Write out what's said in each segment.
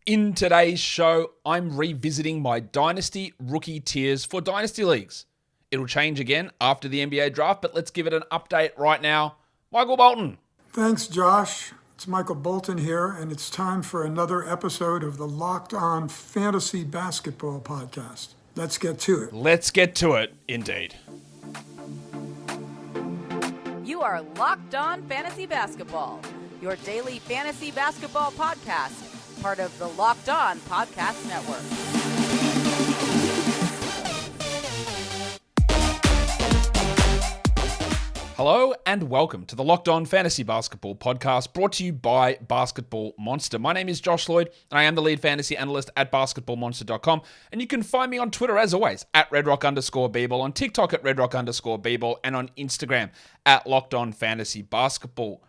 In today's show, I'm revisiting my Dynasty rookie tiers for Dynasty leagues. It'll change again after the NBA draft, but let's give it an update right now. Michael Bolton. Thanks, Josh. It's Michael Bolton here, and it's time for another episode of the Locked On Fantasy Basketball Podcast. Let's get to it. Let's get to it, indeed. You are Locked On Fantasy Basketball, your daily fantasy basketball podcast, part of the Locked On Podcast Network. Hello and welcome to the Locked On Fantasy Basketball Podcast, brought to you by Basketball Monster. My name is Josh Lloyd, and I am the lead fantasy analyst at basketballmonster.com, and you can find me on Twitter, as always, at redrock_bball, on TikTok at redrock_bball, and on Instagram at Locked On Fantasy Basketball.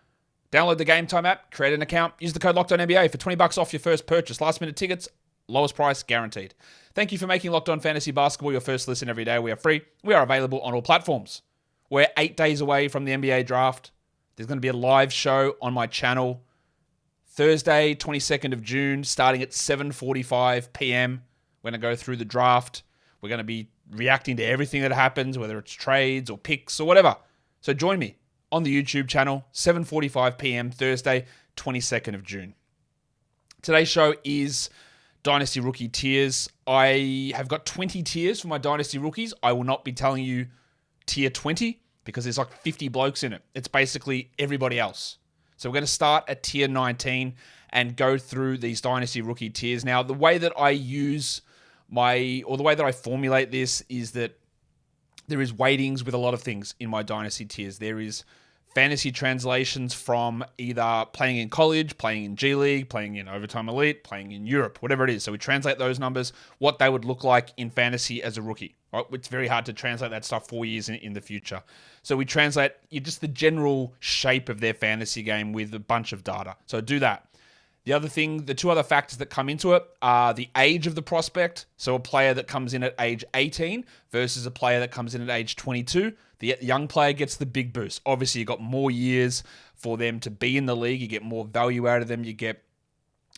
Download the Game Time app, create an account, use the code LOCKEDONNBA for $20 off your first purchase. Last minute tickets, lowest price guaranteed. Thank you for making Locked On Fantasy Basketball your first listen every day. We are free. We are available on all platforms. We're 8 days away from the NBA draft. There's going to be a live show on my channel Thursday, 22nd of June, starting at 7:45 p.m. We're going to go through the draft. We're going to be reacting to everything that happens, whether it's trades or picks or whatever. So join me on the YouTube channel, 7:45 p.m. Thursday, 22nd of June. Today's show is Dynasty Rookie Tiers. I have got 20 tiers for my Dynasty Rookies. I will not be telling you tier 20 because there's like 50 blokes in it. It's basically everybody else. So we're going to start at tier 19 and go through these Dynasty Rookie tiers. Now, the way that I use the way that I formulate this is that there is weightings with a lot of things in my Dynasty tiers. There is fantasy translations from either playing in college, playing in G League, playing in Overtime Elite, playing in Europe, whatever it is. So we translate those numbers, what they would look like in fantasy as a rookie. Right? It's very hard to translate that stuff 4 years in the future. So we translate just the general shape of their fantasy game with a bunch of data. So do that. The two other factors that come into it are the age of the prospect. So a player that comes in at age 18 versus a player that comes in at age 22. The young player gets the big boost. Obviously, you've got more years for them to be in the league. You get more value out of them. You get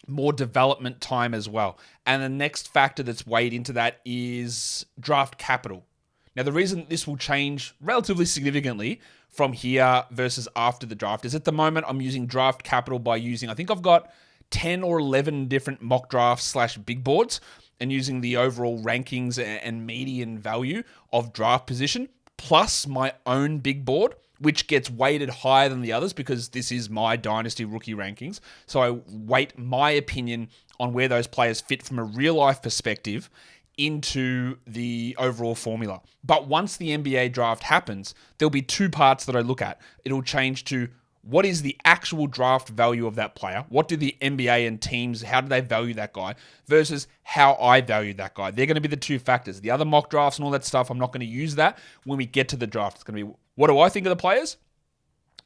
more development time as well. And the next factor that's weighed into that is draft capital. Now, the reason this will change relatively significantly from here versus after the draft is at the moment I'm using draft capital by I think I've got 10 or 11 different mock drafts / big boards and using the overall rankings and median value of draft position plus my own big board, which gets weighted higher than the others because this is my Dynasty rookie rankings. So I weight my opinion on where those players fit from a real life perspective into the overall formula. But once the NBA draft happens, there'll be two parts that I look at. It'll change to what is the actual draft value of that player? What do the NBA and teams, how do they value that guy? Versus how I value that guy. They're going to be the two factors. The other mock drafts and all that stuff, I'm not going to use that when we get to the draft. It's going to be, what do I think of the players?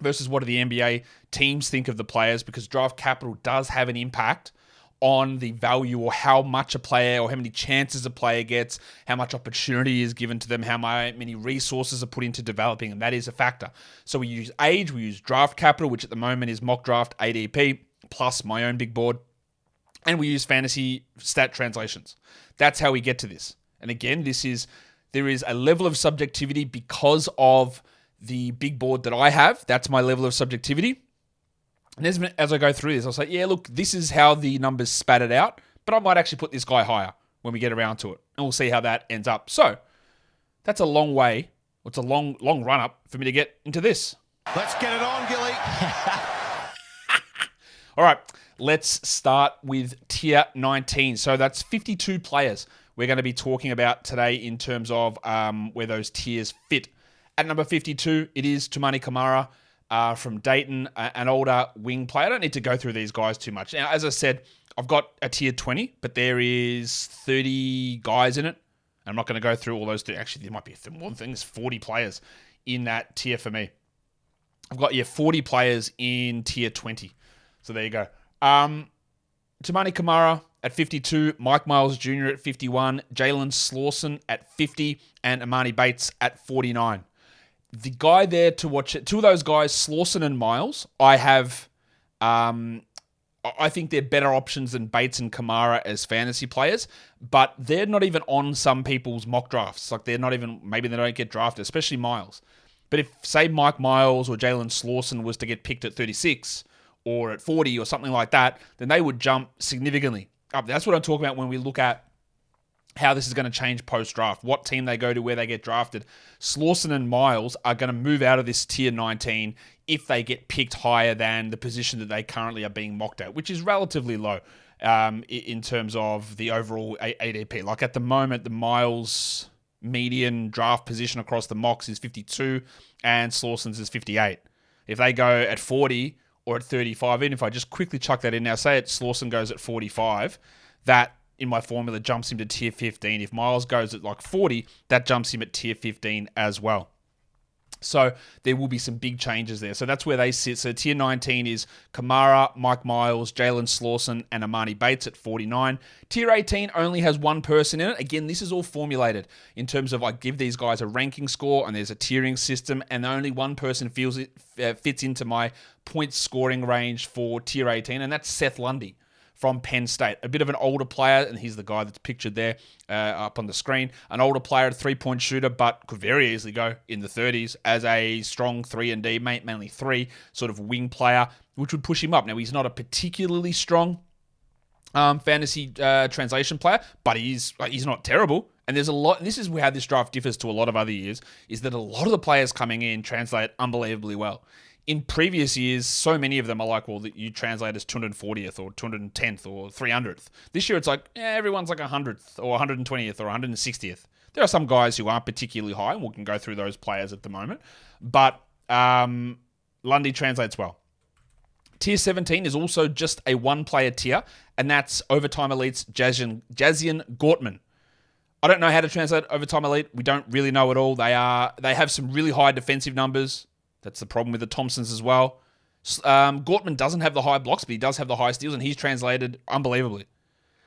Versus what do the NBA teams think of the players? Because draft capital does have an impact on the value or how much a player or how many chances a player gets, how much opportunity is given to them, how many resources are put into developing, and that is a factor. So we use age, we use draft capital, which at the moment is mock draft ADP, plus my own big board, and we use fantasy stat translations. That's how we get to this. And again, there is a level of subjectivity because of the big board that I have. That's my level of subjectivity. And as I go through this, I'll say, yeah, look, this is how the numbers spatted out, but I might actually put this guy higher when we get around to it. And we'll see how that ends up. So that's a long way. It's a long run up for me to get into this. Let's get it on, Gilly. All right, let's start with tier 19. So that's 52 players we're going to be talking about today in terms of where those tiers fit. At number 52, it is Toumani Camara. From Dayton, an older wing player. I don't need to go through these guys too much. Now, as I said, I've got a tier 20, but there is 30 guys in it. I'm not going to go through all those. Actually, there might be more than things, 40 players in that tier for me. I've got, 40 players in tier 20. So there you go. Toumani Camara at 52, Mike Miles Jr. at 51, Jalen Slawson at 50, and Amani Bates at 49. The guy there to watch it, two of those guys, Slawson and Miles, I have I think they're better options than Bates and Kamara as fantasy players, but they're not even on some people's mock drafts. Like they're not even, maybe they don't get drafted, especially Miles. But if, say, Mike Miles or Jalen Slauson was to get picked at 36 or at 40 or something like that, then they would jump significantly up. That's what I'm talking about when we look at how this is going to change post-draft, what team they go to, where they get drafted. Slauson and Miles are going to move out of this tier 19 if they get picked higher than the position that they currently are being mocked at, which is relatively low in terms of the overall ADP. Like at the moment, the Miles median draft position across the mocks is 52 and Slauson's is 58. If they go at 40 or at 35, even if I just quickly chuck that in now, say Slauson goes at 45, that in my formula jumps him to tier 15. If Miles goes at like 40, that jumps him at tier 15 as well. So there will be some big changes there. So that's where they sit. So tier 19 is Kamara, Mike Miles, Jalen Slauson, and Amani Bates at 49. Tier 18 only has one person in it. Again, this is all formulated in terms of I give these guys a ranking score and there's a tiering system and only one person feels it fits into my point scoring range for tier 18, and that's Seth Lundy from Penn State. A bit of an older player, and he's the guy that's pictured there up on the screen. An older player, a three-point shooter, but could very easily go in the 30s as a strong 3-and-D, mainly 3, sort of wing player, which would push him up. Now, he's not a particularly strong fantasy translation player, but he's not terrible. And there's a lot, and this is how this draft differs to a lot of other years, is that a lot of the players coming in translate unbelievably well. In previous years, so many of them are like, well, you translate as 240th or 210th or 300th. This year, it's like, everyone's like 100th or 120th or 160th. There are some guys who aren't particularly high, and we can go through those players at the moment. But Lundy translates well. Tier 17 is also just a one-player tier, and that's Overtime Elite's Jazian Gortman. I don't know how to translate Overtime Elite. We don't really know at all. They have some really high defensive numbers. That's the problem with the Thompsons as well. Gortman doesn't have the high blocks, but he does have the high steals, and he's translated unbelievably.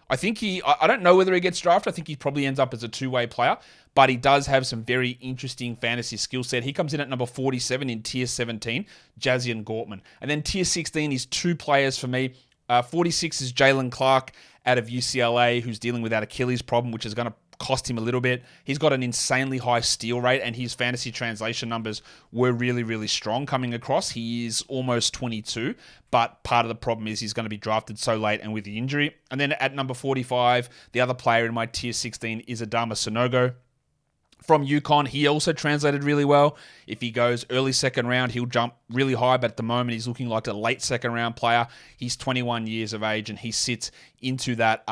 I think I don't know whether he gets drafted. I think he probably ends up as a two-way player, but he does have some very interesting fantasy skill set. He comes in at number 47 in Tier 17, Jazian Gortman. And then Tier 16 is two players for me. 46 is Jalen Clark out of UCLA, who's dealing with that Achilles problem, which is going to cost him a little bit. He's got an insanely high steal rate, and his fantasy translation numbers were really, really strong coming across. He is almost 22, but part of the problem is he's going to be drafted so late and with the injury. And then at number 45, the other player in my tier 16 is Adama Sanogo from UConn. He also translated really well. If he goes early second round, he'll jump really high, but at the moment he's looking like a late second round player. He's 21 years of age and he sits into that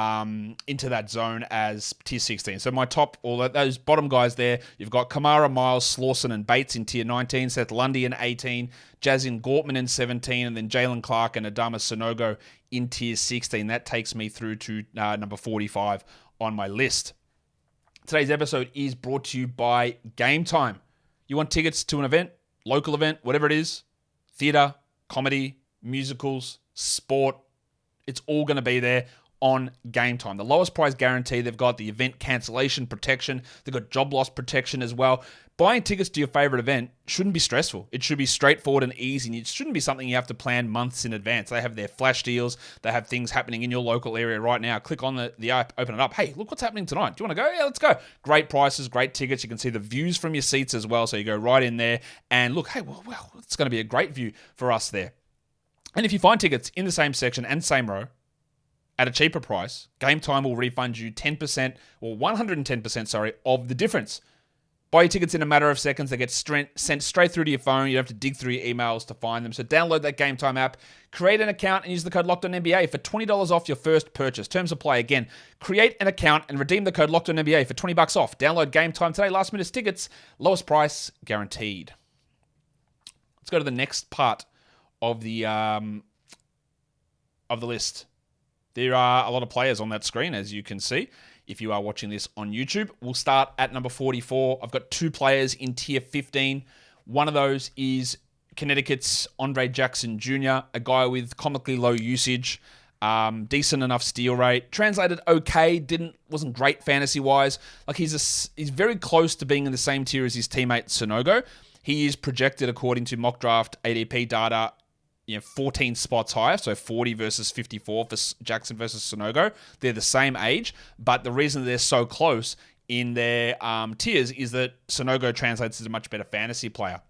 zone as tier 16. So my top, all those bottom guys there, you've got Kamara, Miles, Slauson, and Bates in tier 19, Seth Lundy in 18, Jazian Gortman in 17, and then Jalen Clark and Adama Sanogo in tier 16. That takes me through to number 45 on my list. Today's episode is brought to you by Game Time. You want tickets to an event, local event, whatever it is, theatre, comedy, musicals, sport, it's all going to be there on Game Time. The lowest price guarantee. They've got the event cancellation protection. They've got job loss protection as well. Buying tickets to your favorite event shouldn't be stressful. It should be straightforward and easy. It shouldn't be something you have to plan months in advance. They have their flash deals. They have things happening in your local area right now. Click on the app, open it up. Hey, look what's happening tonight. Do you want to go? Yeah, let's go. Great prices, great tickets. You can see the views from your seats as well. So you go right in there and look, hey, well, it's going to be a great view for us there. And if you find tickets in the same section and same row at a cheaper price, Game Time will refund you 10% or 110%, of the difference. Buy your tickets in a matter of seconds. They get sent straight through to your phone. You don't have to dig through your emails to find them. So download that Game Time app, create an account, and use the code LOCKEDONNBA for $20 off your first purchase. Terms apply. Again, create an account and redeem the code LOCKEDONNBA for $20 off. Download Game Time today. Last minute tickets, lowest price guaranteed. Let's go to the next part of the list. There are a lot of players on that screen, as you can see. If you are watching this on YouTube, we'll start at number 44. I've got two players in tier 15. One of those is Connecticut's Andre Jackson Jr., a guy with comically low usage, decent enough steal rate, translated okay, wasn't great fantasy-wise. Like he's very close to being in the same tier as his teammate Sanogo. He is projected, according to mock draft ADP data, 14 spots higher, so 40 versus 54 for Jackson versus Sonogo. They're the same age, but the reason they're so close in their tiers is that Sonogo translates as a much better fantasy player.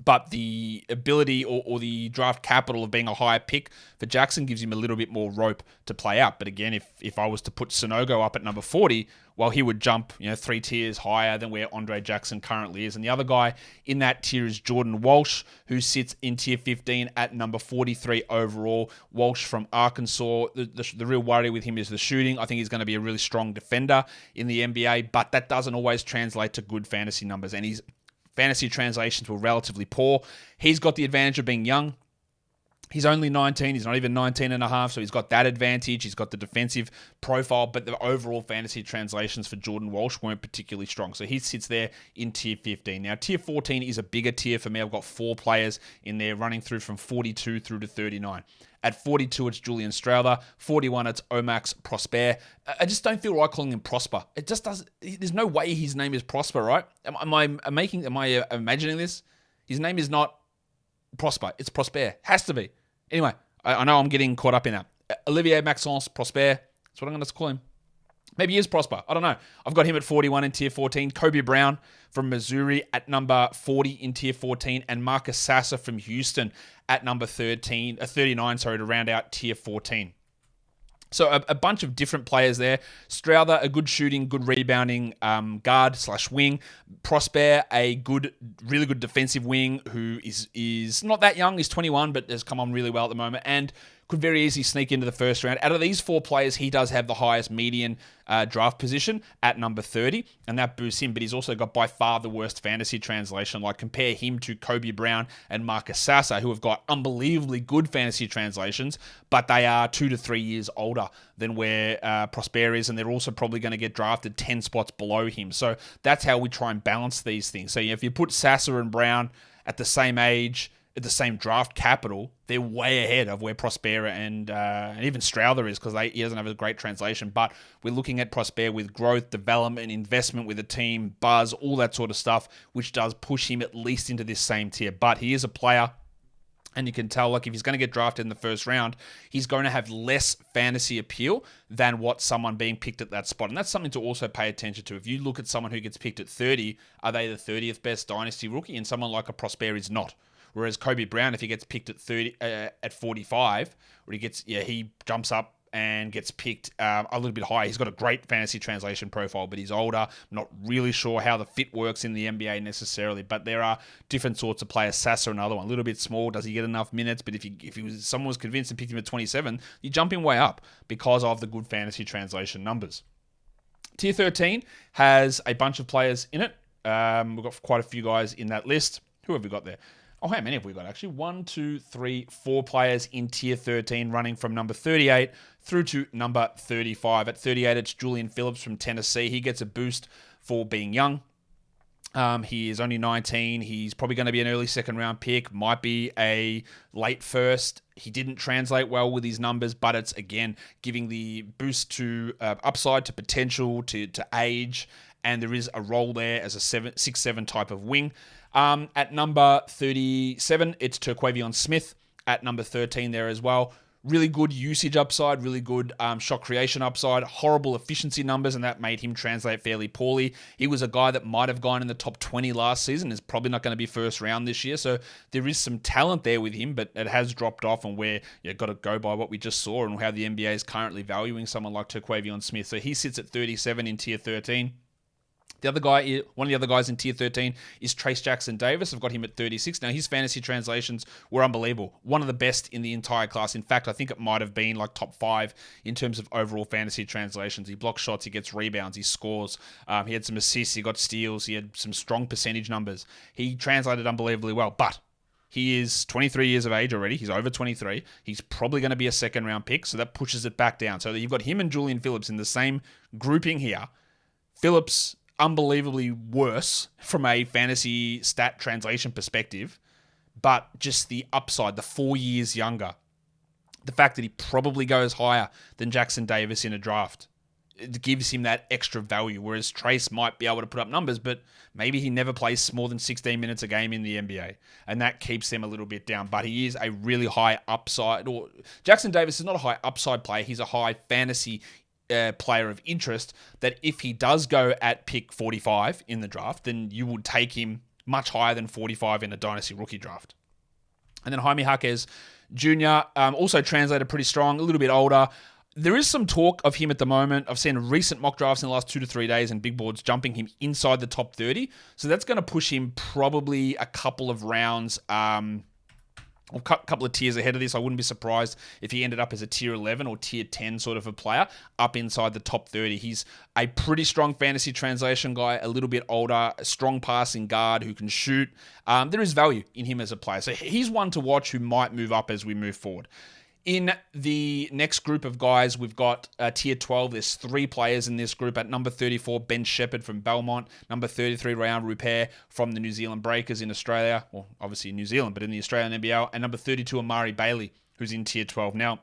But the ability or the draft capital of being a higher pick for Jackson gives him a little bit more rope to play out. But again, if I was to put Sonogo up at number 40, well, he would jump 3 tiers higher than where Andre Jackson currently is. And the other guy in that tier is Jordan Walsh, who sits in tier 15 at number 43 overall. Walsh from Arkansas. The real worry with him is the shooting. I think he's going to be a really strong defender in the NBA, but that doesn't always translate to good fantasy numbers. And his fantasy translations were relatively poor. He's got the advantage of being young. He's only 19. He's not even 19 and a half, so he's got that advantage. He's got the defensive profile, but the overall fantasy translations for Jordan Walsh weren't particularly strong. So he sits there in tier 15. Now, tier 14 is a bigger tier for me. I've got 4 players in there running through from 42 through to 39. At 42, it's Julian Strother. 41, it's Omax Prosper. I just don't feel right calling him Prosper. It just doesn't. There's no way his name is Prosper, right? Am I imagining this? His name is not Prosper. It's Prosper. Has to be. Anyway, I know I'm getting caught up in that. Olivier Maxence Prosper. That's what I'm going to call him. Maybe he is Prosper. I don't know. I've got him at 41 in tier 14. Kobe Brown from Missouri at number 40 in tier 14. And Marcus Sasser from Houston at number 39, to round out tier 14. So a bunch of different players there. Strother, a good shooting, good rebounding guard/wing. Prosper, a really good defensive wing who is not that young. He's 21, but has come on really well at the moment. And could very easily sneak into the first round. Out of these 4 players, he does have the highest median draft position at number 30, and that boosts him, but he's also got by far the worst fantasy translation. Like, compare him to Kobe Brown and Marcus Sasser, who have got unbelievably good fantasy translations, but they are 2 to 3 years older than where Prosper is, and they're also probably going to get drafted 10 spots below him. So that's how we try and balance these things. So if you put Sasser and Brown at the same age, at the same draft capital, they're way ahead of where Prosper and even Strother is, because he doesn't have a great translation. But we're looking at Prosper with growth, development, investment with a team, buzz, all that sort of stuff, which does push him at least into this same tier. But he is a player, and you can tell, like, if he's going to get drafted in the first round, he's going to have less fantasy appeal than what someone being picked at that spot. And that's something to also pay attention to. If you look at someone who gets picked at 30, are they the 30th best Dynasty rookie? And someone like a Prosper is not. Whereas Kobe Brown, if he gets picked at 45, or he jumps up and gets picked a little bit higher. He's got a great fantasy translation profile, but he's older. I'm not really sure how the fit works in the NBA necessarily, but there are different sorts of players. Sasser, another one, a little bit small. Does he get enough minutes? But if someone was convinced and picked him at 27, you jump him way up because of the good fantasy translation numbers. Tier 13 has a bunch of players in it. We've got quite a few guys in that list. Who have we got there? Oh, how many have we got, actually? 1, 2, 3, 4 players in Tier 13, running from number 38 through to number 35. At 38, it's Julian Phillips from Tennessee. He gets a boost for being young. He is only 19. He's probably going to be an early second-round pick. Might be a late first. He didn't translate well with his numbers, but it's, again, giving the boost to upside, to potential, to age, and there is a role there as a 6'7" type of wing. At number 37, it's Terquavion Smith. At number 13 there as well. Really good usage upside, really good shot creation upside, horrible efficiency numbers, and that made him translate fairly poorly. He was a guy that might have gone in the top 20 last season, is probably not going to be first round this year, so there is some talent there with him, but it has dropped off, and you've got to go by what we just saw and how the NBA is currently valuing someone like Terquavion Smith. So he sits at 37 in Tier 13. One of the other guys in Tier 13 is Trace Jackson Davis. I've got him at 36. Now, his fantasy translations were unbelievable. One of the best in the entire class. In fact, I think it might have been like top 5 in terms of overall fantasy translations. He blocks shots, he gets rebounds, he scores. He had some assists, he got steals, he had some strong percentage numbers. He translated unbelievably well, but he is 23 years of age already. He's over 23. He's probably going to be a second-round pick, so that pushes it back down. So you've got him and Julian Phillips in the same grouping here. Phillips, unbelievably worse from a fantasy stat translation perspective, but just the upside, the 4 years younger, the fact that he probably goes higher than Jackson Davis in a draft it gives him that extra value, whereas Trace might be able to put up numbers, but maybe he never plays more than 16 minutes a game in the NBA, and that keeps them a little bit down. But he is a really high upside, or Jackson Davis is not a high upside player, he's a high fantasy player of interest, that if he does go at pick 45 in the draft, then you would take him much higher than 45 in a Dynasty rookie draft. And then Jaime Jaquez Jr., also translated pretty strong, a little bit older. There is some talk of him at the moment. I've seen recent mock drafts in the last 2 to 3 days and big boards jumping him inside the top 30. So that's going to push him probably a couple of rounds, or a couple of tiers ahead of this. I wouldn't be surprised if he ended up as a tier 11 or tier 10 sort of a player up inside the top 30. He's a pretty strong fantasy translation guy, a little bit older, a strong passing guard who can shoot. There is value in him as a player. So he's one to watch who might move up as we move forward. In the next group of guys, we've got tier 12. There's 3 players in this group. At number 34, Ben Shepherd from Belmont. Number 33, Rayan Rupert from the New Zealand Breakers in Australia. Well, obviously in New Zealand, but in the Australian NBL. And number 32, Amari Bailey, who's in tier 12. Now,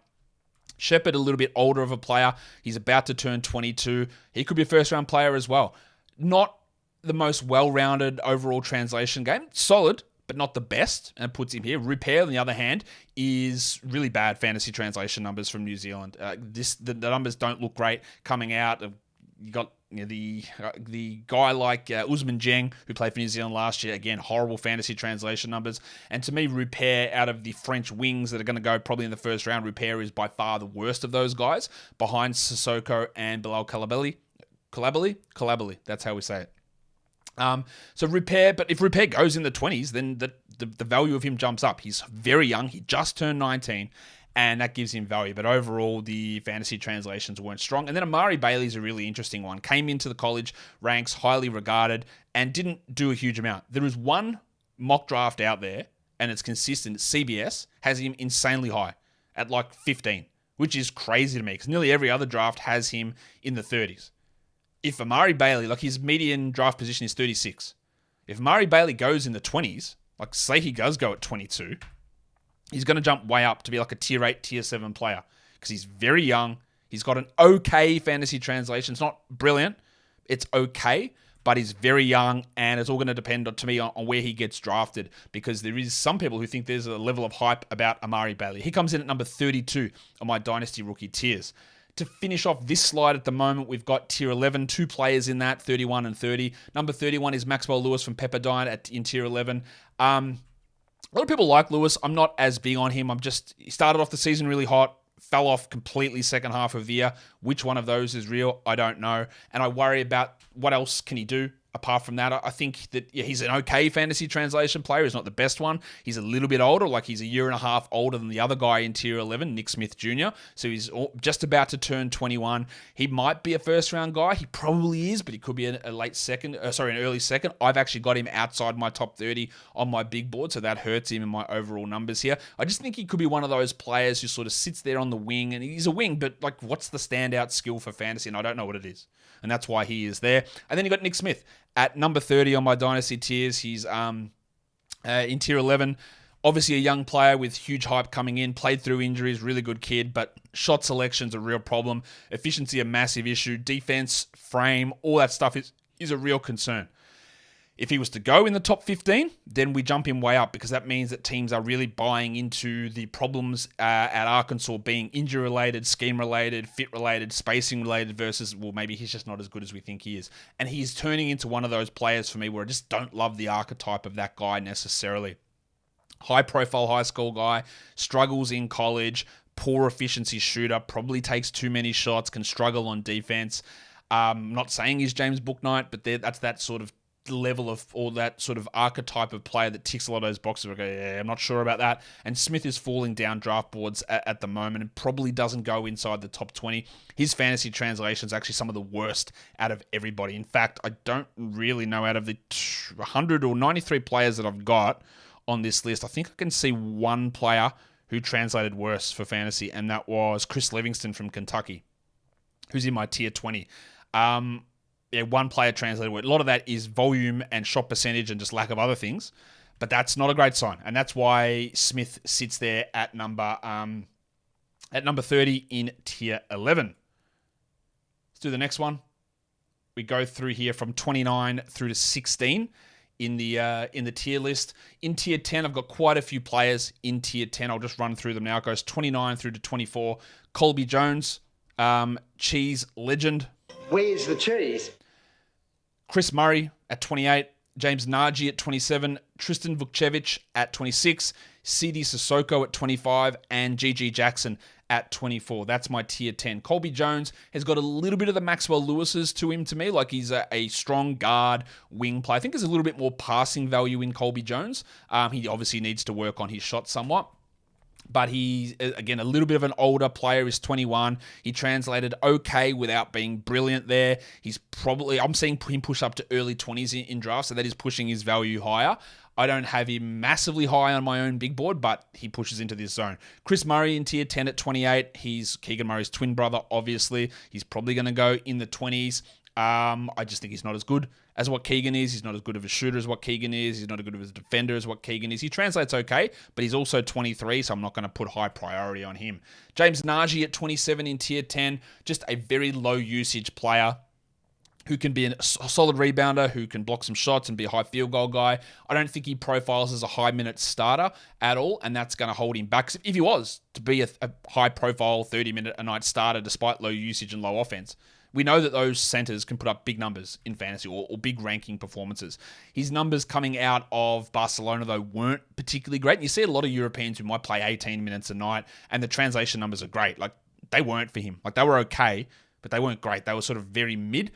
Shepherd, a little bit older of a player. He's about to turn 22. He could be a first-round player as well. Not the most well-rounded overall translation game. Solid, but not the best, and puts him here. Rupert, on the other hand, is really bad fantasy translation numbers from New Zealand. The numbers don't look great coming out. You got the guy like Usman Jeng, who played for New Zealand last year. Again, horrible fantasy translation numbers. And to me, Rupert, out of the French wings that are going to go probably in the first round, Rupert is by far the worst of those guys, behind Sissoko and Bilal Coulibaly. Coulibaly, that's how we say it. So Rupert, but if Rupert goes in the 20s, then the value of him jumps up. He's very young. He just turned 19, and that gives him value. But overall, the fantasy translations weren't strong. And then Amari Bailey's a really interesting one. Came into the college ranks, highly regarded, and didn't do a huge amount. There is one mock draft out there, and it's consistent. CBS has him insanely high at like 15, which is crazy to me because nearly every other draft has him in the 30s. If Amari Bailey, like his median draft position is 36. If Amari Bailey goes in the 20s, like say he does go at 22, he's going to jump way up to be like a tier 8, tier 7 player because he's very young. He's got an okay fantasy translation. It's not brilliant. It's okay, but he's very young, and it's all going to depend to me on where he gets drafted because there is some people who think there's a level of hype about Amari Bailey. He comes in at number 32 on my Dynasty rookie tiers. To finish off this slide at the moment, we've got tier 11, 2 players in that, 31 and 30. Number 31 is Maxwell Lewis from Pepperdine in tier 11. A lot of people like Lewis. I'm not as big on him. He started off the season really hot, fell off completely second half of the year. Which one of those is real? I don't know. And I worry about what else can he do. Apart from that, I think that he's an okay fantasy translation player. He's not the best one. He's a little bit older, like he's a year and a half older than the other guy in tier 11, Nick Smith Jr. So he's just about to turn 21. He might be a first-round guy. He probably is, but he could be an early second. I've actually got him outside my top 30 on my big board, so that hurts him in my overall numbers here. I just think he could be one of those players who sort of sits there on the wing, and he's a wing, but like, what's the standout skill for fantasy? And I don't know what it is. And that's why he is there. And then you got Nick Smith at number 30 on my Dynasty tiers. He's in tier 11. Obviously a young player with huge hype coming in. Played through injuries, really good kid, but shot selection's a real problem. Efficiency a massive issue. Defense, frame, all that stuff is a real concern. If he was to go in the top 15, then we jump him way up because that means that teams are really buying into the problems at Arkansas being injury-related, scheme-related, fit-related, spacing-related versus, well, maybe he's just not as good as we think he is. And he's turning into one of those players for me where I just don't love the archetype of that guy necessarily. High-profile high school guy, struggles in college, poor efficiency shooter, probably takes too many shots, can struggle on defense. Not saying he's James Bouknight, but that's that sort of level of, or that sort of archetype of player that ticks a lot of those boxes. I go, yeah, I'm not sure about that. And Smith is falling down draft boards at the moment and probably doesn't go inside the top 20. His fantasy translation is actually some of the worst out of everybody. In fact, I don't really know out of the 100 or 93 players that I've got on this list, I think I can see one player who translated worse for fantasy, and that was Chris Livingston from Kentucky, who's in my tier 20. One player translated word. A lot of that is volume and shot percentage and just lack of other things, but that's not a great sign, and that's why Smith sits there at number 30 in tier 11. Let's do the next one. We go through here from 29 through to 16 in the tier list. In tier 10, I've got quite a few players in tier 10. I'll just run through them now. It goes 29 through to 24. Colby Jones, cheese legend. Where's the cheese? Chris Murray at 28. James Nagy at 27. Tristan Vukcevic at 26. CD Sissoko at 25. And GG Jackson at 24. That's my tier 10. Colby Jones has got a little bit of the Maxwell Lewis's to him to me. Like he's a strong guard, wing player. I think there's a little bit more passing value in Colby Jones. He obviously needs to work on his shot somewhat. But he's, again, a little bit of an older player. He's 21. He translated okay without being brilliant there. I'm seeing him push up to early 20s in drafts, so that is pushing his value higher. I don't have him massively high on my own big board, but he pushes into this zone. Chris Murray in tier 10 at 28. He's Keegan Murray's twin brother, obviously. He's probably going to go in the 20s. I just think he's not as good as what Keegan is. He's not as good of a shooter as what Keegan is. He's not as good of a defender as what Keegan is. He translates okay, but he's also 23, so I'm not going to put high priority on him. James Nagy at 27 in tier 10. Just a very low usage player who can be a solid rebounder, who can block some shots and be a high field goal guy. I don't think he profiles as a high-minute starter at all, and that's going to hold him back. If he was to be a high-profile 30-minute-a-night starter despite low usage and low offense, we know that those centers can put up big numbers in fantasy or big ranking performances. His numbers coming out of Barcelona, though, weren't particularly great. And you see a lot of Europeans who might play 18 minutes a night, and the translation numbers are great. Like, they weren't for him. Like, they were okay, but they weren't great. They were sort of very mid.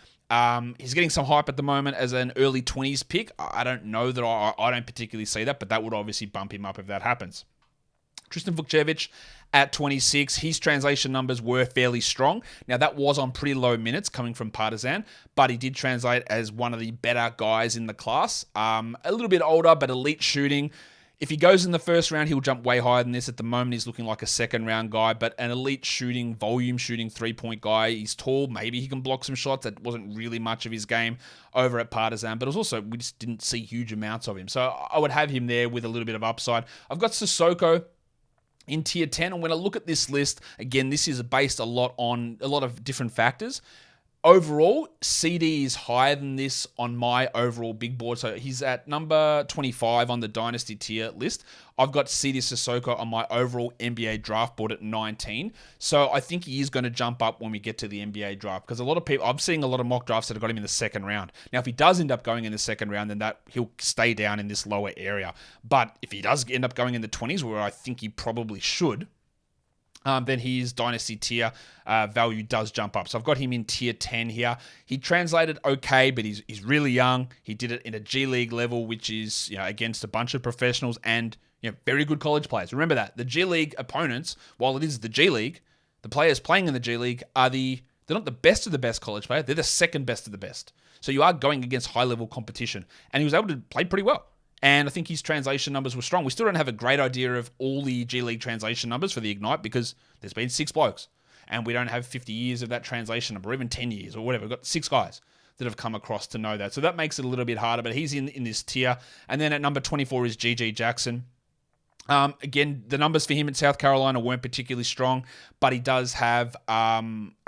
He's getting some hype at the moment as an early 20s pick. I don't know that I don't particularly see that, but that would obviously bump him up if that happens. Tristan Vukcevic at 26, his translation numbers were fairly strong. Now, that was on pretty low minutes coming from Partizan, but he did translate as one of the better guys in the class. A little bit older, but elite shooting. If he goes in the first round, he'll jump way higher than this. At the moment, he's looking like a second-round guy, but an elite shooting, volume shooting, three-point guy. He's tall. Maybe he can block some shots. That wasn't really much of his game over at Partizan, but it was also, we just didn't see huge amounts of him. So I would have him there with a little bit of upside. I've got Sissoko in tier 10, and when I look at this list, again, this is based a lot on a lot of different factors. Overall, CD is higher than this on my overall big board. So he's at number 25 on the Dynasty tier list. I've got CD Sissoko on my overall NBA draft board at 19. So I think he is going to jump up when we get to the NBA draft, because a lot of people, I'm seeing a lot of mock drafts that have got him in the second round. Now, if he does end up going in the second round, then he'll stay down in this lower area. But if he does end up going in the 20s, where I think he probably should, then his Dynasty tier value does jump up. So I've got him in tier 10 here. He translated okay, but he's really young. He did it in a G League level, which is against a bunch of professionals and very good college players. Remember that. The G League opponents, while it is the G League, the players playing in the G League they're not the best of the best college players. They're the second best of the best. So you are going against high-level competition. And he was able to play pretty well. And I think his translation numbers were strong. We still don't have a great idea of all the G League translation numbers for the Ignite, because there's been 6 blokes. And we don't have 50 years of that translation number, or even 10 years or whatever. We've got 6 guys that have come across to know that. So that makes it a little bit harder, but he's in this tier. And then at number 24 is GG Jackson. Again, the numbers for him in South Carolina weren't particularly strong, but he does have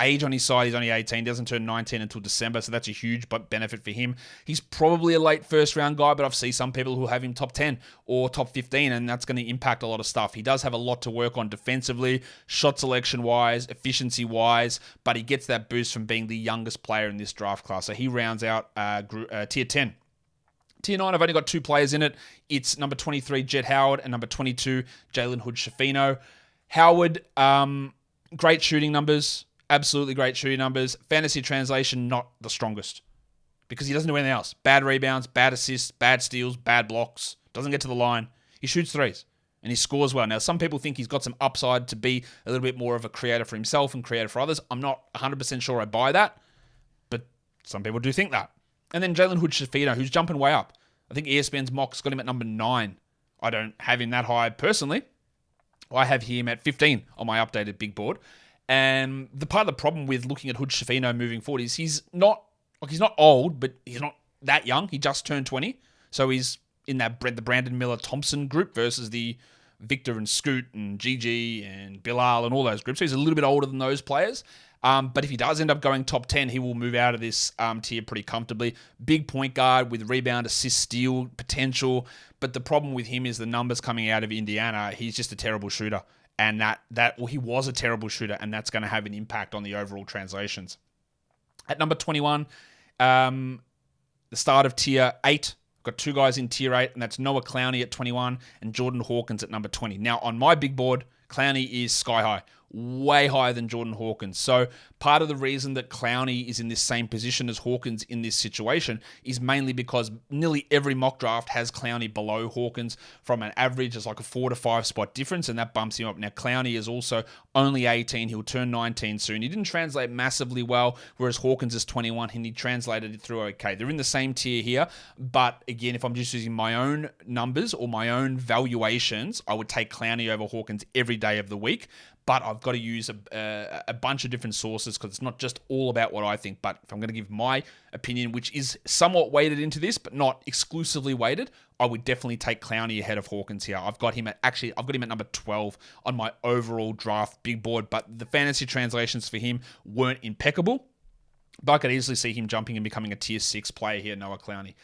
age on his side. He's only 18, doesn't turn 19 until December, so that's a huge benefit for him. He's probably a late first-round guy, but I've seen some people who have him top 10 or top 15, and that's going to impact a lot of stuff. He does have a lot to work on defensively, shot selection-wise, efficiency-wise, but he gets that boost from being the youngest player in this draft class, so he rounds out tier 10. Tier 9, I've only got 2 players in it. It's number 23, Jet Howard, and number 22, Jalen Hood-Schifino. Howard, great shooting numbers. Absolutely great shooting numbers. Fantasy translation, not the strongest, because he doesn't do anything else. Bad rebounds, bad assists, bad steals, bad blocks. Doesn't get to the line. He shoots threes, and he scores well. Now, some people think he's got some upside to be a little bit more of a creator for himself and creator for others. I'm not 100% sure I buy that, but some people do think that. And then Jalen Hood-Schifino, who's jumping way up. I think ESPN's mock's got him at number 9. I don't have him that high personally. I have him at 15 on my updated big board. And the part of the problem with looking at Hood-Schifino moving forward is he's not old, but he's not that young. He just turned 20. So he's in the Brandon Miller Thompson group versus the Victor and Scoot and Gigi and Bilal and all those groups. So he's a little bit older than those players. But if he does end up going top 10, he will move out of this tier pretty comfortably. Big point guard with rebound, assist, steal potential. But the problem with him is the numbers coming out of Indiana. He's just a terrible shooter. And he was a terrible shooter, and that's going to have an impact on the overall translations. At number 21, the start of tier 8. I've got two guys in tier 8, and that's Noah Clowney at 21 and Jordan Hawkins at number 20. Now, on my big board, Clowney is sky high, way higher than Jordan Hawkins. So part of the reason that Clowney is in this same position as Hawkins in this situation is mainly because nearly every mock draft has Clowney below Hawkins from an average. It's like a 4 to 5 spot difference, and that bumps him up. Now, Clowney is also only 18. He'll turn 19 soon. He didn't translate massively well, whereas Hawkins is 21, and he translated it through okay. They're in the same tier here, but again, if I'm just using my own numbers or my own valuations, I would take Clowney over Hawkins every day of the week. But I've got to use a bunch of different sources because it's not just all about what I think. But if I'm going to give my opinion, which is somewhat weighted into this, but not exclusively weighted, I would definitely take Clowney ahead of Hawkins here. I've got him at number 12 on my overall draft big board. But the fantasy translations for him weren't impeccable. But I could easily see him jumping and becoming a tier 6 player here, Noah Clowney.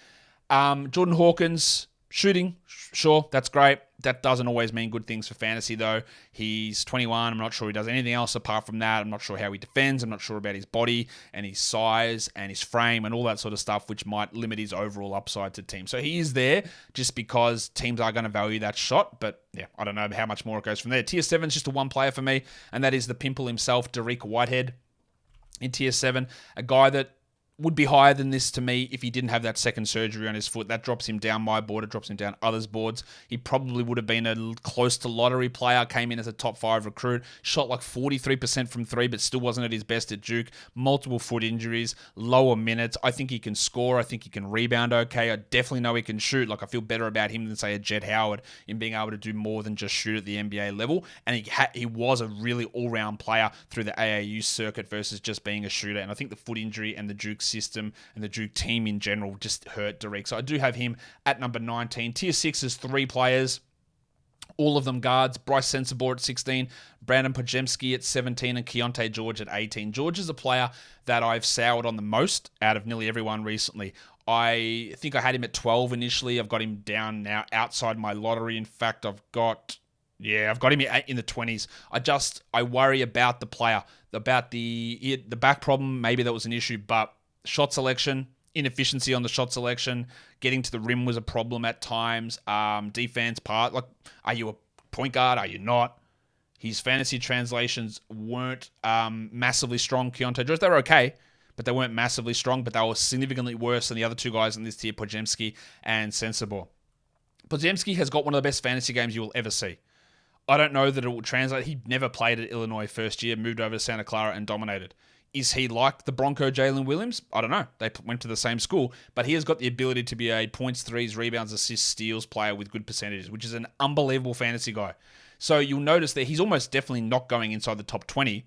Jordan Hawkins. Shooting, sure, that's great. That doesn't always mean good things for fantasy, though. He's 21. I'm not sure he does anything else apart from that. I'm not sure how he defends. I'm not sure about his body and his size and his frame and all that sort of stuff, which might limit his overall upside to team. So he is there just because teams are going to value that shot. But yeah, I don't know how much more it goes from there. Tier 7 is just a one player for me, and that is the pimple himself, Dariq Whitehead. In Tier 7, a guy that would be higher than this to me if he didn't have that second surgery on his foot. That drops him down my board. It drops him down others' boards. He probably would have been a close to lottery player, came in as a top 5 recruit, shot like 43% from 3, but still wasn't at his best at Duke. Multiple foot injuries, lower minutes. I think he can score. I think he can rebound okay. I definitely know he can shoot. Like, I feel better about him than, say, a Jet Howard in being able to do more than just shoot at the NBA level. And he was a really all-round player through the AAU circuit versus just being a shooter. And I think the foot injury and the Duke system and the Duke team in general just hurt Dariq. So I do have him at number 19. Tier 6 is 3 players, all of them guards. Bryce Sensabaugh at 16, Brandon Podziemski at 17, and Keontae George at 18. George is a player that I've soured on the most out of nearly everyone recently. I think I had him at 12 initially. I've got him down now outside my lottery. In fact, I've got him in the 20s. I worry about the player, about the back problem. Maybe that was an issue, but shot selection, inefficiency on the shot selection, getting to the rim was a problem at times. Defense part, like, are you a point guard? Are you not? His fantasy translations weren't massively strong. Keontae George, they were okay, but they weren't massively strong, but they were significantly worse than the other two guys in this tier, Podziemski and Sensabaugh. Podziemski has got one of the best fantasy games you will ever see. I don't know that it will translate. He never played at Illinois first year, moved over to Santa Clara and dominated. Is he like the Bronco Jalen Williams? I don't know. They went to the same school, but he has got the ability to be a points, threes, rebounds, assists, steals player with good percentages, which is an unbelievable fantasy guy. So you'll notice that he's almost definitely not going inside the top 20,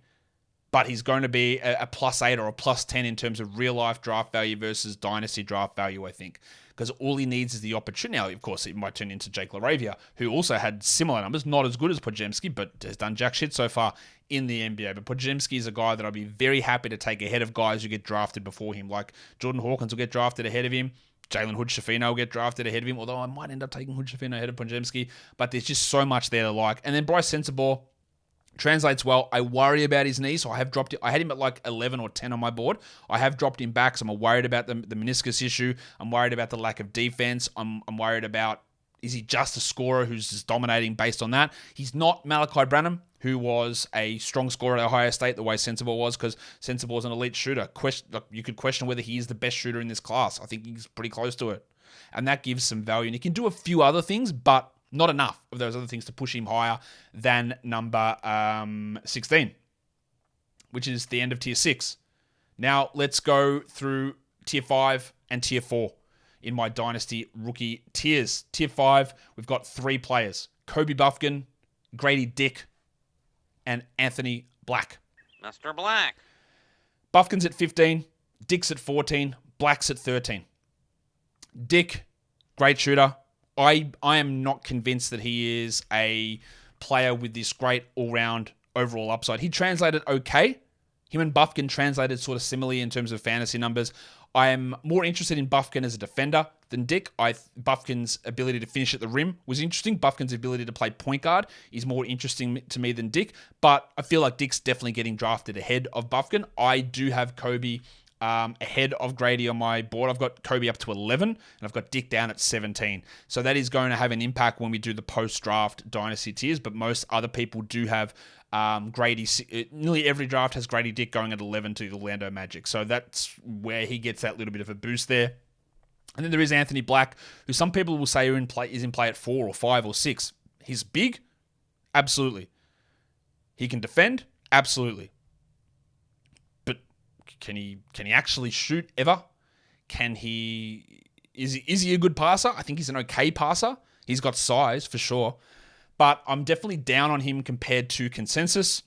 but he's going to be a +8 or a +10 in terms of real-life draft value versus dynasty draft value, I think. Because all he needs is the opportunity. Now, of course, it might turn into Jake LaRavia, who also had similar numbers, not as good as Podziemski, but has done jack shit so far in the NBA. But Podziemski is a guy that I'd be very happy to take ahead of guys who get drafted before him. Like Jordan Hawkins will get drafted ahead of him. Jalen Hood-Schifino will get drafted ahead of him, although I might end up taking Hood-Schifino ahead of Podziemski. But there's just so much there to like. And then Bryce Sensabaugh translates well. I worry about his knee, so I have dropped it. I had him at like 11 or 10 on my board. I have dropped him back, so I'm worried about the meniscus issue. I'm worried about the lack of defense. I'm worried about, is he just a scorer who's just dominating based on that? He's not Malachi Branham, who was a strong scorer at Ohio State the way Sensabaugh was, because Sensabaugh is an elite shooter. You could question whether he is the best shooter in this class. I think he's pretty close to it. And that gives some value. And he can do a few other things, but not enough of those other things to push him higher than number 16, which is the end of Tier 6. Now, let's go through Tier 5 and Tier 4 in my Dynasty rookie tiers. Tier 5, we've got 3 players: Kobe Buffkin, Grady Dick, and Anthony Black. Mr. Black. Buffkin's at 15, Dick's at 14, Black's at 13. Dick, great shooter. I am not convinced that he is a player with this great all-round overall upside. He translated okay Him and Bufkin translated sort of similarly in terms of fantasy numbers. I am more interested in Bufkin as a defender than Dick. Bufkin's ability to finish at the rim was interesting. Bufkin's ability to play point guard is more interesting to me than Dick. But I feel like Dick's definitely getting drafted ahead of Bufkin. I do have Kobe ahead of Grady on my board. I've got Kobe up to 11, and I've got Dick down at 17. So that is going to have an impact when we do the post-draft dynasty tiers, but most other people do have Grady. Nearly every draft has Grady Dick going at 11 to the Orlando Magic. So that's where he gets that little bit of a boost there. And then there is Anthony Black, who some people will say is in play at 4 or 5 or 6. He's big? Absolutely. He can defend? Absolutely. Can he actually shoot ever? Is he a good passer? I think he's an okay passer. He's got size for sure. But I'm definitely down on him compared to consensus.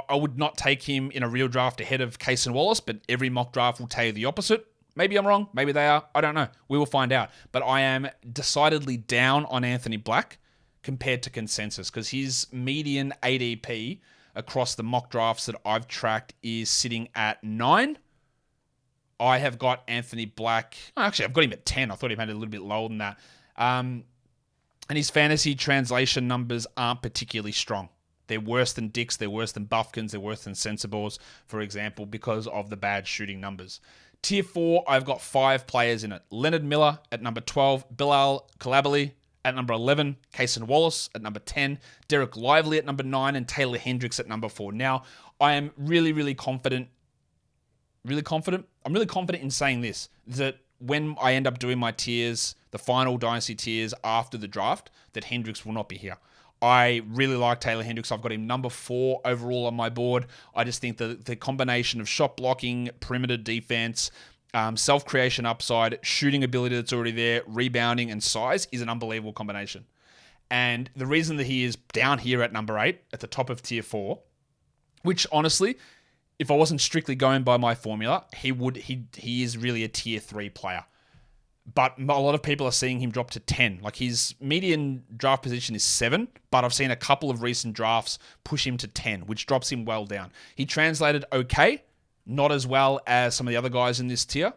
I would not take him in a real draft ahead of Case and Wallace, but every mock draft will tell you the opposite. Maybe I'm wrong. Maybe they are. I don't know. We will find out. But I am decidedly down on Anthony Black compared to consensus because his median ADP across the mock drafts that I've tracked is sitting at 9. I have got Anthony Black. Actually, I've got him at 10. I thought he had a little bit lower than that. And his fantasy translation numbers aren't particularly strong. They're worse than Dick's. They're worse than Bufkin's. They're worse than Sensible's, for example, because of the bad shooting numbers. Tier 4, I've got 5 players in it. Leonard Miller at number 12. Bilal Coulibaly at number 11, Cason Wallace at number 10, Derek Lively at number 9, and Taylor Hendricks at number 4. Now, I am really confident. Really confident? I'm really confident in saying this, that when I end up doing my tiers, the final dynasty tiers after the draft, that Hendricks will not be here. I really like Taylor Hendricks. I've got him number 4 overall on my board. I just think that the combination of shot blocking, perimeter defense, self-creation upside, shooting ability that's already there, rebounding, and size is an unbelievable combination. And the reason that he is down here at number 8, at the top of tier 4, which honestly, if I wasn't strictly going by my formula, he is really a tier 3 player. But a lot of people are seeing him drop to 10. Like his median draft position is 7, but I've seen a couple of recent drafts push him to 10, which drops him well down. He translated okay, not as well as some of the other guys in this tier,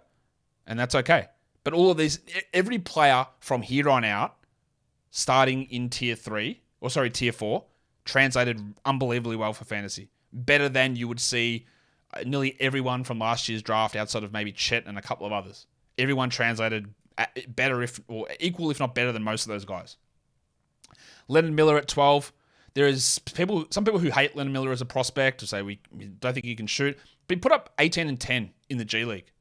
and that's okay. But all of these, every player from here on out, starting in tier 4, translated unbelievably well for fantasy. Better than you would see nearly everyone from last year's draft outside of maybe Chet and a couple of others. Everyone translated better, or equal, if not better than most of those guys. Leonard Miller at 12. There is some people who hate Leonard Miller as a prospect, to say we don't think he can shoot, but he put up 18 and 10 in the G League.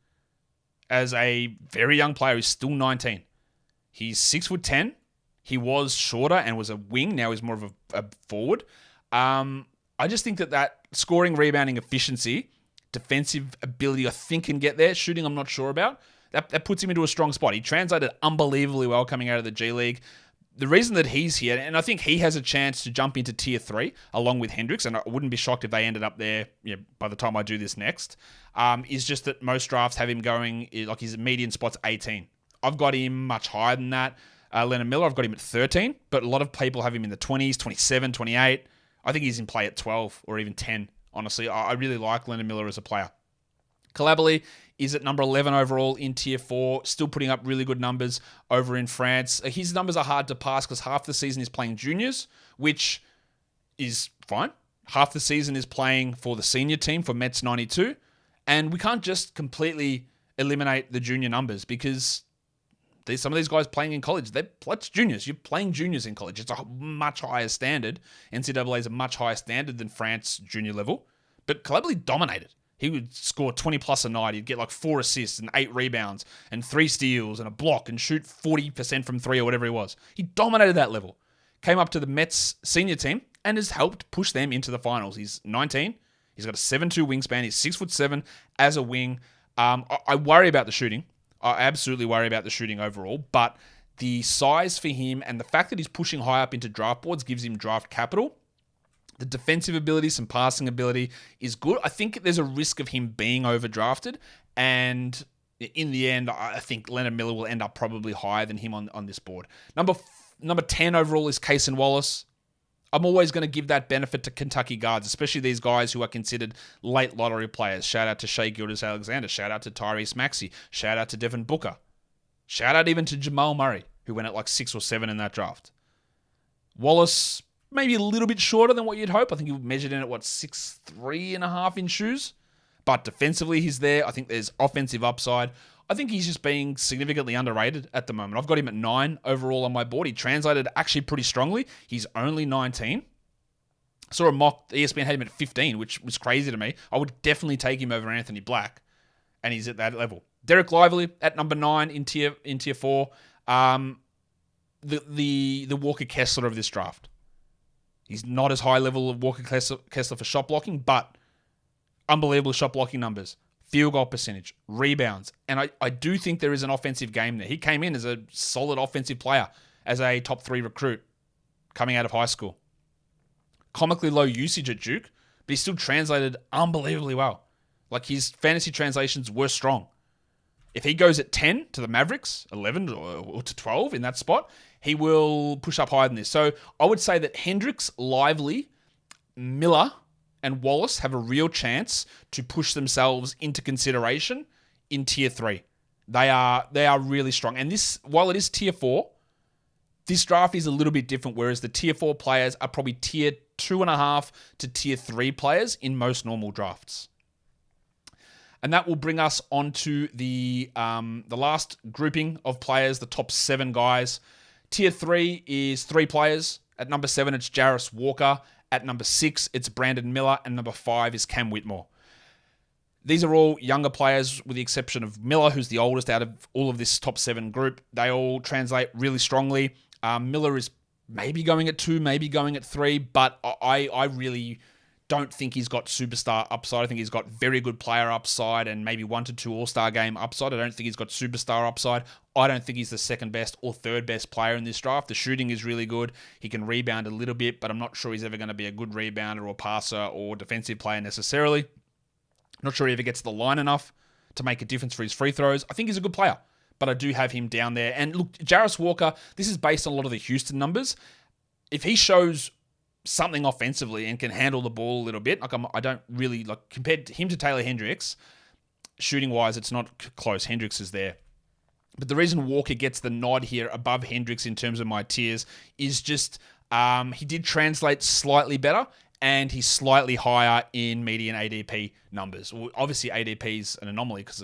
As a very young player, he's still 19. He's 6'10". He was shorter and was a wing. Now he's more of a forward. I just think that scoring, rebounding efficiency, defensive ability, I think can get there. Shooting, I'm not sure about. That puts him into a strong spot. He translated unbelievably well coming out of the G League. The reason that he's here, and I think he has a chance to jump into tier 3 along with Hendricks, and I wouldn't be shocked if they ended up there by the time I do this next, is just that most drafts have him going, like his median spot's 18. I've got him much higher than that. Leonard Miller, I've got him at 13, but a lot of people have him in the 20s, 27, 28. I think he's in play at 12 or even 10, honestly. I really like Leonard Miller as a player. Coulibaly is at number 11 overall in tier 4, still putting up really good numbers over in France. His numbers are hard to pass because half the season is playing juniors, which is fine. Half the season is playing for the senior team for Mets 92. And we can't just completely eliminate the junior numbers because some of these guys playing in college, that's juniors. You're playing juniors in college. It's a much higher standard. NCAA is a much higher standard than France junior level. But Coulibaly dominated. He would score 20 plus a night. He'd get like 4 assists and 8 rebounds and 3 steals and a block and shoot 40% from 3 or whatever he was. He dominated that level. Came up to the Mets senior team and has helped push them into the finals. He's 19. He's got a 7'2" wingspan. He's 6'7" as a wing. I worry about the shooting. I absolutely worry about the shooting overall, but the size for him and the fact that he's pushing high up into draft boards gives him draft capital. The defensive ability, some passing ability is good. I think there's a risk of him being overdrafted, and in the end, I think Leonard Miller will end up probably higher than him on this board. Number 10 overall is Cason Wallace. I'm always going to give that benefit to Kentucky guards, especially these guys who are considered late lottery players. Shout out to Shai Gilgeous-Alexander. Shout out to Tyrese Maxey. Shout out to Devin Booker. Shout out even to Jamal Murray, who went at like 6 or 7 in that draft. Wallace, maybe a little bit shorter than what you'd hope. I think he measured in at, 6'3.5" in shoes. But defensively, he's there. I think there's offensive upside. I think he's just being significantly underrated at the moment. I've got him at 9 overall on my board. He translated actually pretty strongly. He's only 19. Saw a mock, ESPN had him at 15, which was crazy to me. I would definitely take him over Anthony Black, and he's at that level. Derek Lively at number 9 in tier 4. The Walker Kessler of this draft. He's not as high level of Walker Kessler for shot blocking, but unbelievable shot blocking numbers. Field goal percentage, rebounds. And I do think there is an offensive game there. He came in as a solid offensive player, as a top 3 recruit coming out of high school. Comically low usage at Duke, but he still translated unbelievably well. Like, his fantasy translations were strong. If he goes at 10 to the Mavericks, 11 or to 12 in that spot, he will push up higher than this. So I would say that Hendricks, Lively, Miller, and Wallace have a real chance to push themselves into consideration in tier 3. They are really strong. And this, while it is tier 4, this draft is a little bit different, whereas the tier 4 players are probably tier 2.5 to tier 3 players in most normal drafts. And that will bring us onto the last grouping of players, the top 7 guys. Tier 3 is 3 players. At number 7, it's Jarris Walker. At number 6, it's Brandon Miller. And number 5 is Cam Whitmore. These are all younger players, with the exception of Miller, who's the oldest out of all of this top 7 group. They all translate really strongly. Miller is maybe going at 2, maybe going at 3, but I really don't think he's got superstar upside. I think he's got very good player upside and maybe 1 to 2 all-star game upside. I don't think he's got superstar upside. I don't think he's the second best or third best player in this draft. The shooting is really good. He can rebound a little bit, but I'm not sure he's ever going to be a good rebounder or passer or defensive player necessarily. Not sure he ever gets to the line enough to make a difference for his free throws. I think he's a good player, but I do have him down there. And look, Jarris Walker, this is based on a lot of the Houston numbers. If he shows something offensively and can handle the ball a little bit, I don't really, compared to him to Taylor Hendricks, shooting wise, it's not close. Hendricks is there. But the reason Walker gets the nod here above Hendricks in terms of my tiers is just he did translate slightly better, and he's slightly higher in median ADP numbers. Well, obviously, ADP is an anomaly because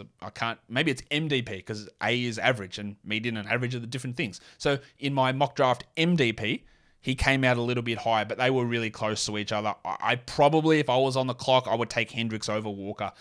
maybe it's MDP because A is average and median and average are the different things. So in my mock draft MDP, he came out a little bit higher, but they were really close to each other. I probably, if I was on the clock, I would take Hendricks over Walker.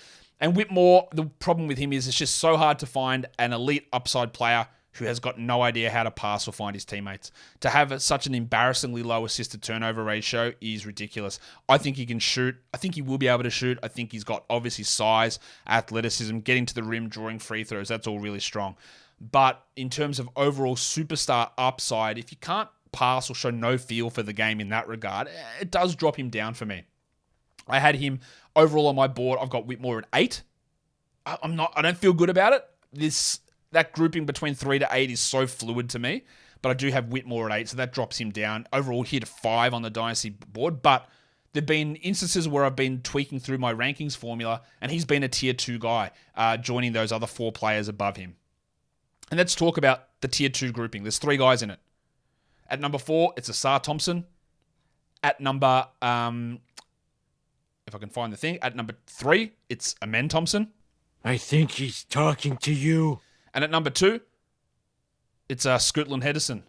And Whitmore, the problem with him is it's just so hard to find an elite upside player who has got no idea how to pass or find his teammates. To have such an embarrassingly low assist-to-turnover ratio is ridiculous. I think he can shoot. I think he will be able to shoot. I think he's got, obviously, size, athleticism, getting to the rim, drawing free throws. That's all really strong. But in terms of overall superstar upside, if you can't pass or show no feel for the game in that regard, it does drop him down for me. I had him overall on my board. I've got Whitmore at 8. I don't feel good about it. That grouping between 3 to 8 is so fluid to me, but I do have Whitmore at 8, so that drops him down. Overall, here to 5 on the Dynasty board, but there've been instances where I've been tweaking through my rankings formula, and he's been a tier 2 guy, joining those other 4 players above him. And let's talk about the tier 2 grouping. There's 3 guys in it. At number 4, it's Asar Thompson. At number, if I can find the thing, at number 3, it's Amen Thompson. I think he's talking to you. And at number 2, it's Scoot Henderson,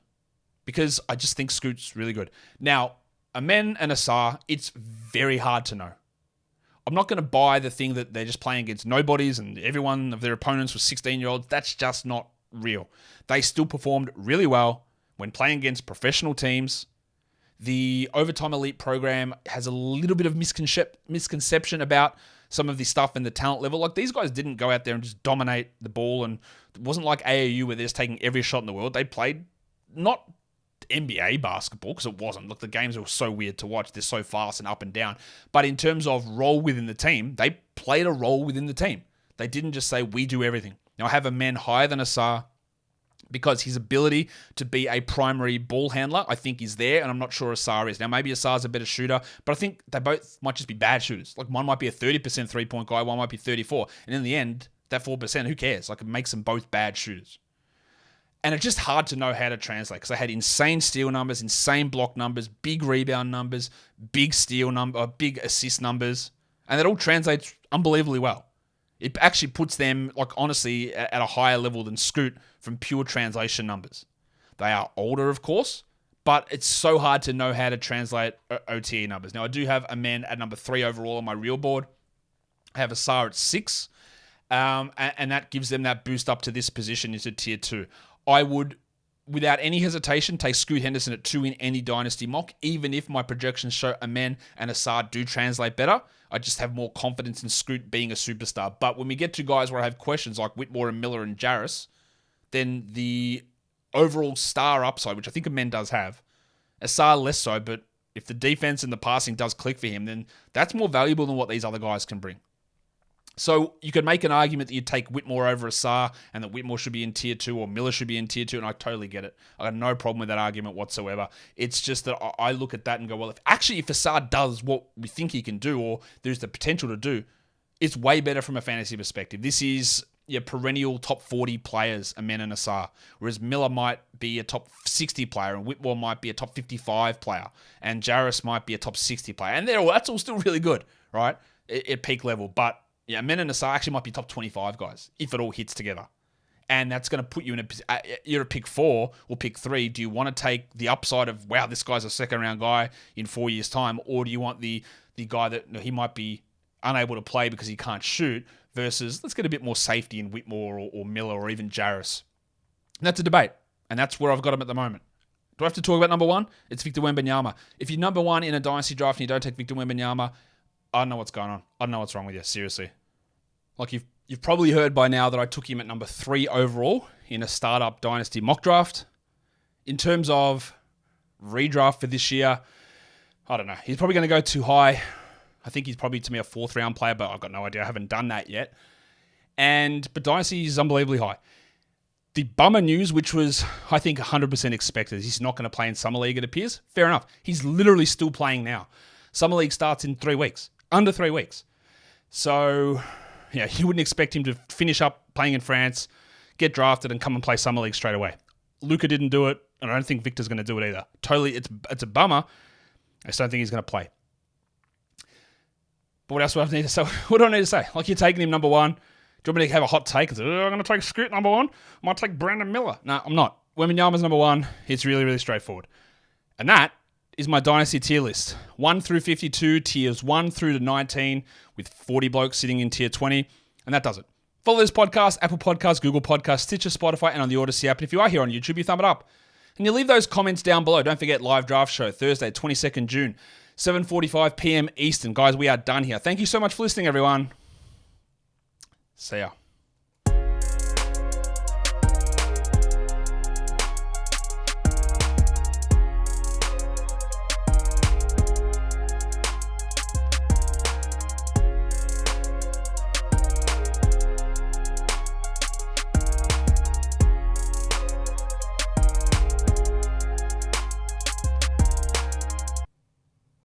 because I just think Scoot's really good. Now, Amen and Asar, it's very hard to know. I'm not going to buy the thing that they're just playing against nobodies and every one of their opponents was 16-year-olds. That's just not real. They still performed really well when playing against professional teams. The Overtime Elite program has a little bit of misconception about some of the stuff in the talent level. Like, these guys didn't go out there and just dominate the ball, and it wasn't like AAU where they're just taking every shot in the world. They played not NBA basketball, because it wasn't. Look, the games were so weird to watch. They're so fast and up and down. But in terms of role within the team, they played a role within the team. They didn't just say, we do everything. Now, I have Amen higher than Asar. because his ability to be a primary ball handler, I think, is there, and I'm not sure Asar is. Now, maybe Asar's a better shooter, but I think they both might just be bad shooters. Like, one might be a 30% three-point guy, one might be 34%, and in the end, that 4%, who cares? Like, it makes them both bad shooters. And it's just hard to know how to translate, because they had insane steal numbers, insane block numbers, big rebound numbers, big big assist numbers, and that all translates unbelievably well. It actually puts them, like, honestly, at a higher level than Scoot from pure translation numbers. They are older, of course, but it's so hard to know how to translate OTE numbers. Now, I do have Amen at number 3 overall on my real board. I have Asar at 6, and that gives them that boost up to this position into tier 2. I would, without any hesitation, take Scoot Henderson at 2 in any Dynasty mock, even if my projections show Amen and Asar do translate better. I just have more confidence in Scoot being a superstar. But when we get to guys where I have questions like Whitmore and Miller and Jarris, then the overall star upside, which I think Amen does have, Asar less so, but if the defense and the passing does click for him, then that's more valuable than what these other guys can bring. So you could make an argument that you'd take Whitmore over Asar and that Whitmore should be in tier 2 or Miller should be in tier 2, and I totally get it. I got no problem with that argument whatsoever. It's just that I look at that and go, well, if Asar does what we think he can do, or there's the potential to do, it's way better from a fantasy perspective. This is your perennial top 40 players, Amen and Asar, whereas Miller might be a top 60 player and Whitmore might be a top 55 player and Jarris might be a top 60 player. And that's all still really good, right, at peak level, but yeah, Amen and Asar actually might be top 25 guys if it all hits together. And that's going to put you in you're a pick 4 or pick 3. Do you want to take the upside of, wow, this guy's a second round guy in 4 years' time? Or do you want the guy that he might be unable to play because he can't shoot versus let's get a bit more safety in Whitmore or Miller or even Jarris? And that's a debate. And that's where I've got him at the moment. Do I have to talk about number 1? It's Victor Wembanyama. If you're number 1 in a Dynasty draft and you don't take Victor Wembanyama, I don't know what's going on. I don't know what's wrong with you, seriously. Like, you've probably heard by now that I took him at number 3 overall in a startup Dynasty mock draft. In terms of redraft for this year, I don't know. He's probably going to go too high. I think he's probably, to me, a 4th round player, but I've got no idea. I haven't done that yet. But Dynasty is unbelievably high. The bummer news, which was, I think, 100% expected, he's not going to play in Summer League, it appears. Fair enough. He's literally still playing now. Summer League starts in 3 weeks. Under 3 weeks. So, yeah, you wouldn't expect him to finish up playing in France, get drafted, and come and play Summer League straight away. Luka didn't do it, and I don't think Victor's going to do it either. Totally, it's a bummer. I just don't think he's going to play. But what else do I need to say? What do I need to say? Like, you're taking him number 1. Do you want me to have a hot take and say, I'm going to take Scoot number 1? I might take Brandon Miller. No, I'm not. Wembanyama's number 1. It's really, really straightforward. And that is my Dynasty tier list. 1 through 52, tiers 1 through to 19, with 40 blokes sitting in tier 20. And that does it. Follow this podcast, Apple Podcasts, Google Podcasts, Stitcher, Spotify, and on the Odyssey app. And if you are here on YouTube, you thumb it up. And you leave those comments down below. Don't forget, live draft show, Thursday, 22nd June, 7:45 p.m. Eastern. Guys, we are done here. Thank you so much for listening, everyone. See ya.